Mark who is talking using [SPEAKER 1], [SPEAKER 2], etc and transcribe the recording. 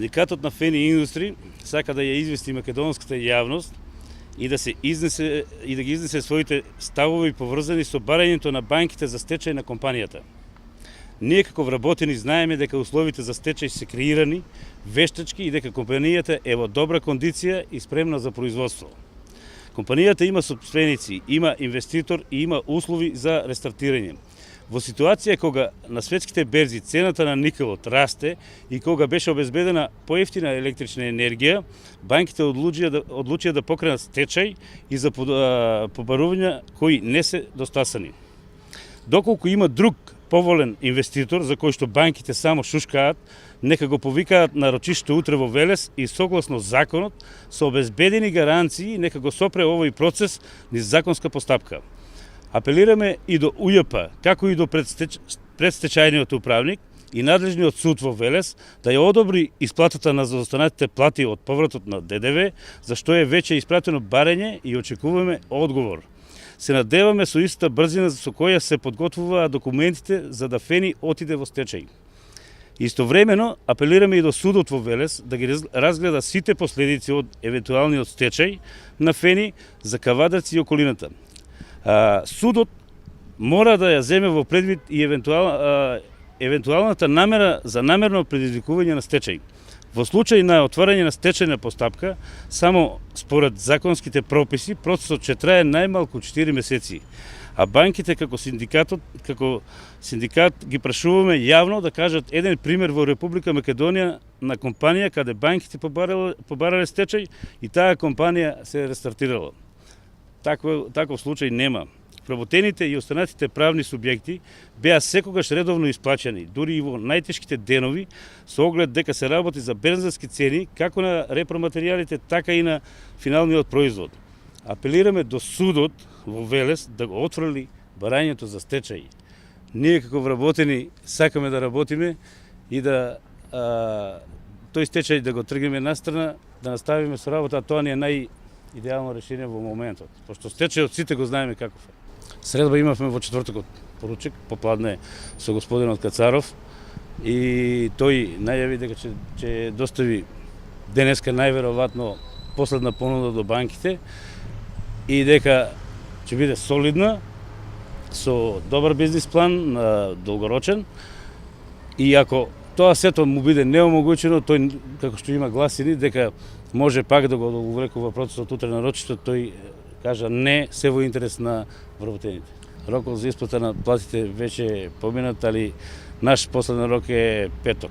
[SPEAKER 1] Синдикатот на Фени Индустри сака да ја извести македонската јавност и да ги изнесе своите ставови поврзани со барањето на банките за стечај на компанијата. Ние како вработени знаеме дека условите за стечај се креирани вештачки и дека компанијата е во добра кондиција и спремна за производство. Компанијата има сопственици, има инвеститор и има услови за рестартирање. Во ситуација кога на светските берзи цената на никелот расте и кога беше обезбедена поевтина електрична енергија, банките одлучија да покренат стечај и за побарувања кои не се достасани. Доколку има друг поволен инвеститор за кој што банките само шушкаат, нека го повикаат на рочиште утре во Велес и согласно законот со обезбедени гаранции нека го сопре овој процес низ законска постапка. Апелираме и до УЈП, како и до предстечајниот управник и надлежниот суд во Велес да ја одобри исплатата на заостанатите плати од повратот на ДДВ, за што е веќе испратено барање и очекуваме одговор. Се надеваме со истата брзина со која се подготвуваат документите за да Фени отиде во стечај. Истовремено апелираме и до судот во Велес да ги разгледа сите последици од евентуалниот стечај на Фени за Кавадарци и околината. Судот мора да ја земе во предвид и евентуалната намера за намерно предизвикување на стечај. Во случај на отварање на стечајна постапка, само според законските прописи, процесот ќе трае најмалку 4 месеци, а банките како синдикат ги прашуваме јавно да кажат еден пример во Република Македонија на компанија каде банките побарале стечај и таа компанија се рестартирала. Таков случај нема. Вработените и останатите правни субјекти беа секогаш редовно исплаќани, дури и во најтешките денови, со оглед дека се работи за берзански цени, како на репроматеријалите, така и на финалниот производ. Апелираме до судот во Велес да го отфрли барањето за стечај. Ние како вработени сакаме да работиме и да тој стечај да го тргнеме настрана, да наставиме со работа, а тоа ни е најидеално решение во моментот. Пошто стечајот сите го знаеме каков е. Средба имавме во четвртокот поручек, попладне со господинот Кацаров и тој најави дека ќе достави денеска најверојатно последна понуда до банките и дека ќе биде солидна, со добар бизнис план, долгорочен, и ако тоа сето му биде неомогучено, тој, како што има гласини, дека може пак да го увлекува процесот утре на рочиште, тој кажа не, се во интерес на вработените. Рокот за исплата на платите веќе е поминат, али наш последен рок е петок.